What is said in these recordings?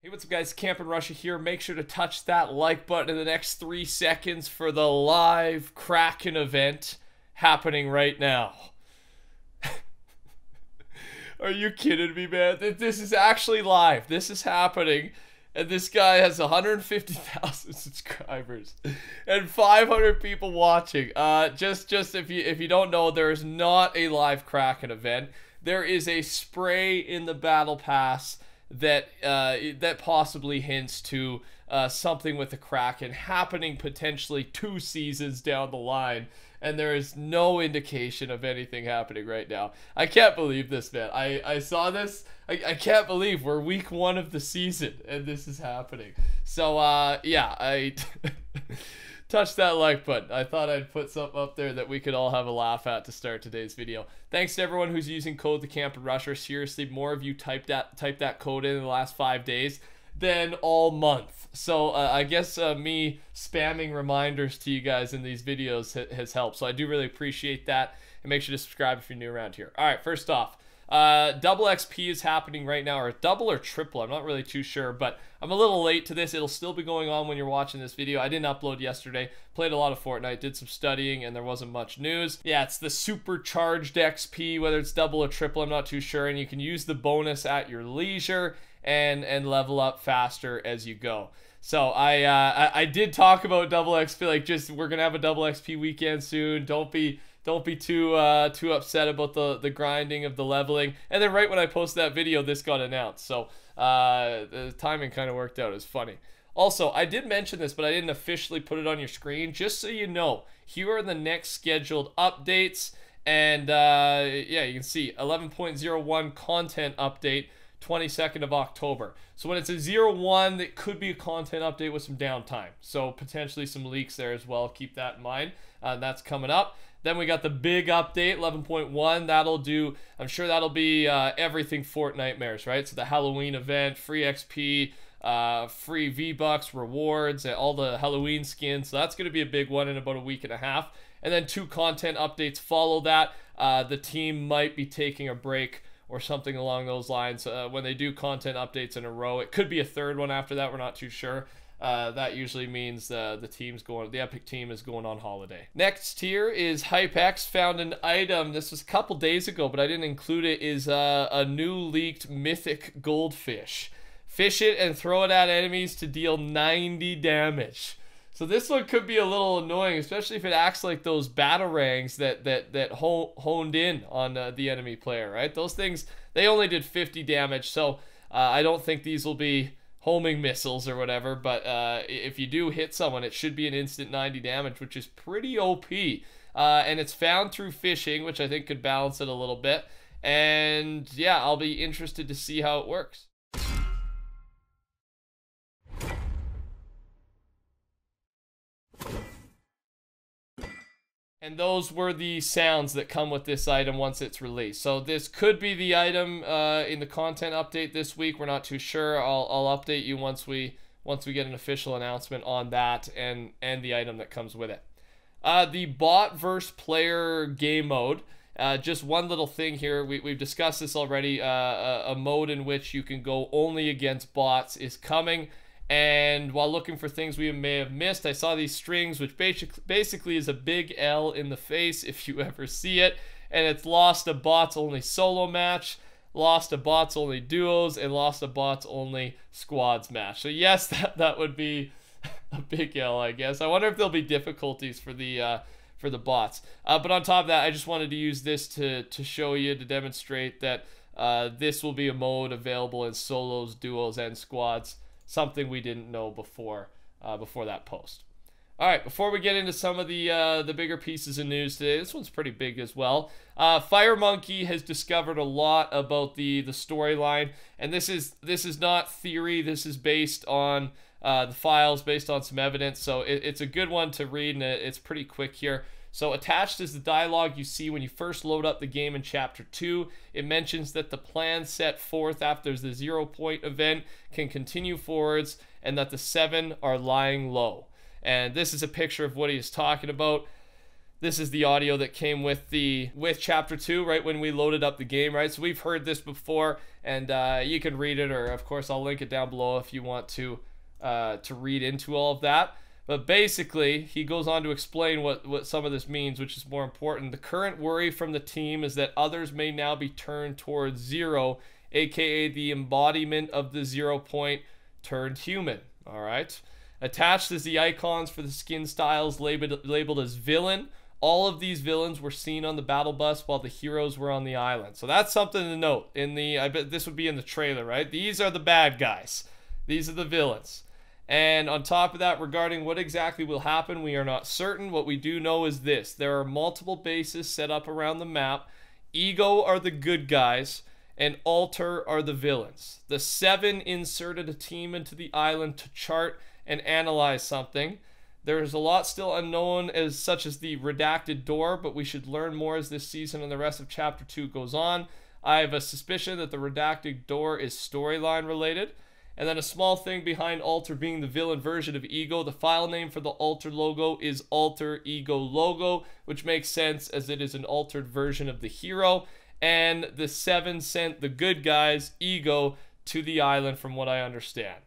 Hey, what's up guys, Campin Russia here. Make sure to touch that like button in the next 3 seconds for the live Kraken event happening right now. Are you kidding me, man? This is actually live. This is happening. And this guy has 150,000 subscribers and 500 people watching. Just if you don't know, there is not a live Kraken event. There is a spray in the battle pass that that possibly hints to something with the Kraken happening potentially 2 seasons down the line, and there is no indication of anything happening right now. I can't believe this, man. I saw this. I can't believe we're week 1 of the season and this is happening. So yeah, I touch that like button. I thought I'd put something up there that we could all have a laugh at to start today's video. Thanks to everyone who's using code the Campin Rusher. Seriously, more of you typed that code in the last 5 days than all month. So I guess me spamming reminders to you guys in these videos has helped. So I do really appreciate that. And make sure to subscribe if you're new around here. All right, first off, double XP is happening right now, or double or triple, I'm not really too sure, but I'm a little late to this. It'll still be going on when you're watching this video. I didn't upload yesterday, played a lot of Fortnite, did some studying, and there wasn't much news. Yeah, it's the supercharged XP, whether it's double or triple, I'm not too sure, and you can use the bonus at your leisure and level up faster as you go. So I did talk about double XP, like just we're gonna have a double XP weekend soon. Don't be too upset about the grinding of the leveling. And then right when I posted that video, this got announced. So the timing kind of worked out. It's funny. Also, I did mention this, but I didn't officially put it on your screen. Just so you know, here are the next scheduled updates. And yeah, you can see 11.01 content update, 22nd of October. So when it's a 0-1, it could be a content update with some downtime. So potentially some leaks there as well. Keep that in mind. That's coming up. Then we got the big update, 11.1. That'll do, I'm sure that'll be everything Fortnitemares, right? So the Halloween event, free XP, free V-Bucks, rewards, and all the Halloween skins. So that's going to be a big one in about a week and a half. And then 2 content updates follow that. The team might be taking a break or something along those lines when they do content updates in a row. It could be a 3rd one after that. We're not too sure. That usually means the Epic team is going on holiday. Next here is HypeX found an item. This was a couple days ago, but I didn't include it. Is a new leaked mythic goldfish. Fish it and throw it at enemies to deal 90 damage. So this one could be a little annoying, especially if it acts like those batarangs that honed in on the enemy player, right? Those things, they only did 50 damage, so I don't think these will be homing missiles or whatever, but if you do hit someone, it should be an instant 90 damage, which is pretty OP. And it's found through fishing, which I think could balance it a little bit. And yeah, I'll be interested to see how it works. And those were the sounds that come with this item once it's released. So this could be the item in the content update this week. We're not too sure. I'll update you once we get an official announcement on that and the item that comes with it. The bot versus player game mode. Just one little thing here. We've discussed this already. A mode in which you can go only against bots is coming. And while looking for things we may have missed, I saw these strings, which basically is a big L in the face if you ever see it. And it's lost a bots only solo match, lost a bots only duos, and lost a bots only squads match. So yes, that would be a big L, I guess. I wonder if there'll be difficulties for the bots. But on top of that, I just wanted to use this to show you, to demonstrate that this will be a mode available in solos, duos, and squads. Something we didn't know before that post. All right, before we get into some of the bigger pieces of news today, this one's pretty big as well. FireMonkey has discovered a lot about the storyline, and this is not theory. This is based on the files, based on some evidence. So it's a good one to read, and it's pretty quick here. So attached is the dialogue you see when you first load up the game in Chapter 2. It mentions that the plan set forth after the 0-point event can continue forwards, and that the 7 are lying low. And this is a picture of what he is talking about. This is the audio that came with chapter 2, right when we loaded up the game, right? So we've heard this before, and you can read it, or of course I'll link it down below if you want to read into all of that. But basically, he goes on to explain what some of this means, which is more important. The current worry from the team is that others may now be turned towards Zero, aka the embodiment of the 0 point turned human. All right. Attached is the icons for the skin styles labeled as villain. All of these villains were seen on the battle bus while the heroes were on the island. So that's something to note. I bet this would be in the trailer, right? These are the bad guys. These are the villains. And on top of that, regarding what exactly will happen, we are not certain. What we do know is this. There are multiple bases set up around the map. Ego are the good guys, and Alter are the villains. The 7 inserted a team into the island to chart and analyze something. There is a lot still unknown, such as the redacted door, but we should learn more as this season and the rest of Chapter 2 goes on. I have a suspicion that the redacted door is storyline related. And then a small thing behind Alter being the villain version of Ego. The file name for the Alter logo is Alter Ego Logo, which makes sense as it is an altered version of the hero. And the 7 sent the good guys, Ego, to the island from what I understand.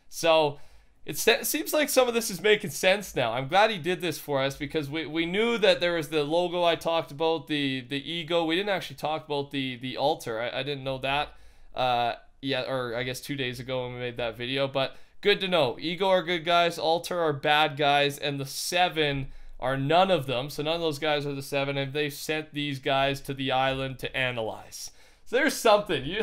So it seems like some of this is making sense now. I'm glad he did this for us, because we knew that there was the logo I talked about, the Ego. We didn't actually talk about the Alter. I didn't know that. Yeah, or I guess 2 days ago when we made that video, but good to know. Ego are good guys, Alter are bad guys, and the 7 are none of them. So none of those guys are the 7, and they've sent these guys to the island to analyze. So there's something.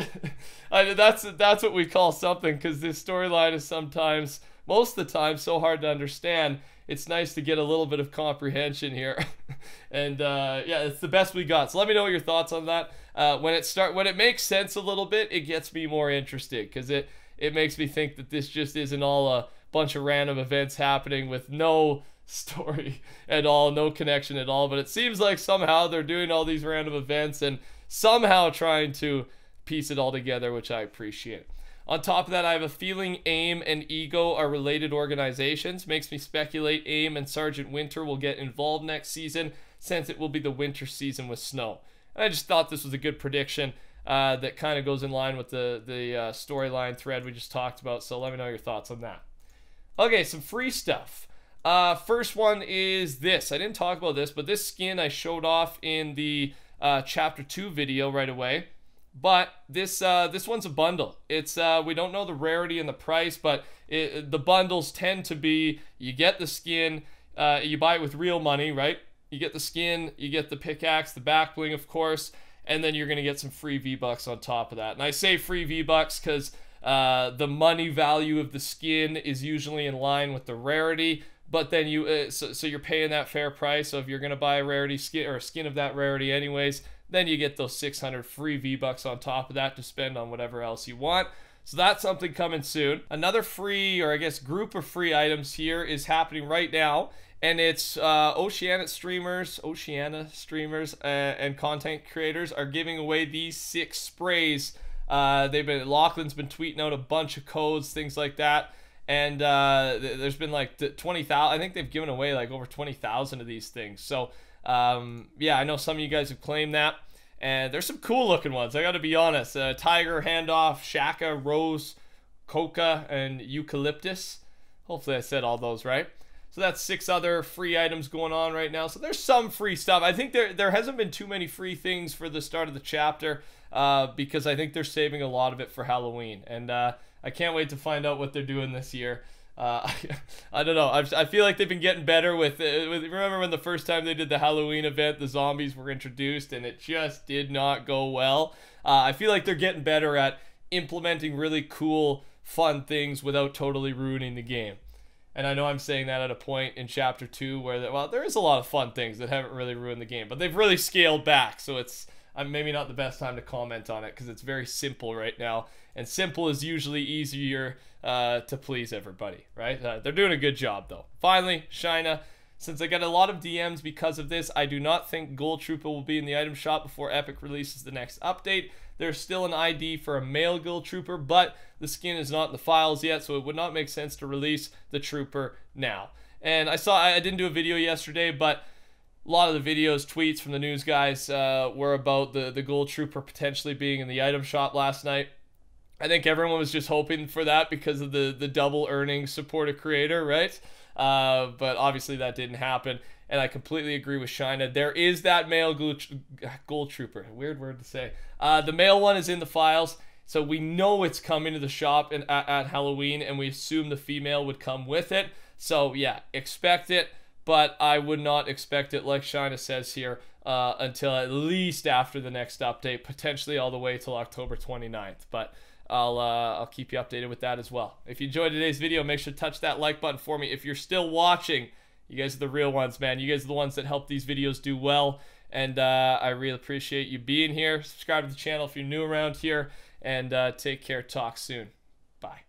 That's what we call something, because this storyline is sometimes, most of the time, so hard to understand. It's nice to get a little bit of comprehension here. And yeah, it's the best we got. So let me know your thoughts on that. When it makes sense a little bit, it gets me more interested, because it makes me think that this just isn't all a bunch of random events happening with no story at all, no connection at all. But it seems like somehow they're doing all these random events and somehow trying to piece it all together, which I appreciate. On top of that, I have a feeling AIM and Ego are related organizations. Makes me speculate AIM and Sergeant Winter will get involved next season, since it will be the winter season with snow. And I just thought this was a good prediction that kind of goes in line with the storyline thread we just talked about. So let me know your thoughts on that. Okay, some free stuff. First one is this. I didn't talk about this, but this skin I showed off in the Chapter 2 video right away. But this one's a bundle. It's we don't know the rarity and the price, but the bundles tend to be, you get the skin, you buy it with real money, right? You get the skin, you get the pickaxe, the back bling, of course, and then you're going to get some free V-Bucks on top of that. And I say free V-Bucks because the money value of the skin is usually in line with the rarity, but then so you're paying that fair price. So if you're going to buy a rarity skin, or a skin of that rarity anyways, then you get those 600 free V-Bucks on top of that to spend on whatever else you want. So that's something coming soon. Another free, or I guess group of free items here is happening right now. And it's Oceania streamers and content creators are giving away these 6 sprays. Lachlan's been tweeting out a bunch of codes, things like that. And there's been like 20,000. I think they've given away like over 20,000 of these things. So yeah, I know some of you guys have claimed that. And there's some cool looking ones, I gotta be honest. Tiger, Handoff, Shaka, Rose, Coca, and Eucalyptus. Hopefully I said all those right. So that's 6 other free items going on right now. So there's some free stuff. I think there hasn't been too many free things for the start of the chapter because I think they're saving a lot of it for Halloween. And I can't wait to find out what they're doing this year. I don't know. I feel like they've been getting better with remember when the first time they did the Halloween event, the zombies were introduced and it just did not go well. I feel like they're getting better at implementing really cool, fun things without totally ruining the game. And I know I'm saying that at a point in Chapter 2 where, there is a lot of fun things that haven't really ruined the game, but they've really scaled back. So it's maybe not the best time to comment on it because it's very simple right now. And simple is usually easier to please everybody, right? They're doing a good job, though. Finally, Shina. Since I got a lot of DMs because of this, I do not think Gold Trooper will be in the item shop before Epic releases the next update. There's still an ID for a male Gold Trooper, but the skin is not in the files yet, so it would not make sense to release the Trooper now. And I didn't do a video yesterday, but a lot of the videos, tweets from the news guys were about the Gold Trooper potentially being in the item shop last night. I think everyone was just hoping for that because of the double earnings support a creator, right? But obviously that didn't happen, and I completely agree with Shina. There is that male Gold Trooper. Weird word to say. The male one is in the files, so we know it's coming to the shop at Halloween, and we assume the female would come with it. So yeah, expect it, but I would not expect it, like Shina says here, until at least after the next update, potentially all the way till October 29th. But I'll keep you updated with that as well. If you enjoyed today's video, make sure to touch that like button for me. If you're still watching, you guys are the real ones, man. You guys are the ones that help these videos do well, and I really appreciate you being here. Subscribe to the channel if you're new around here, and take care. Talk soon. Bye.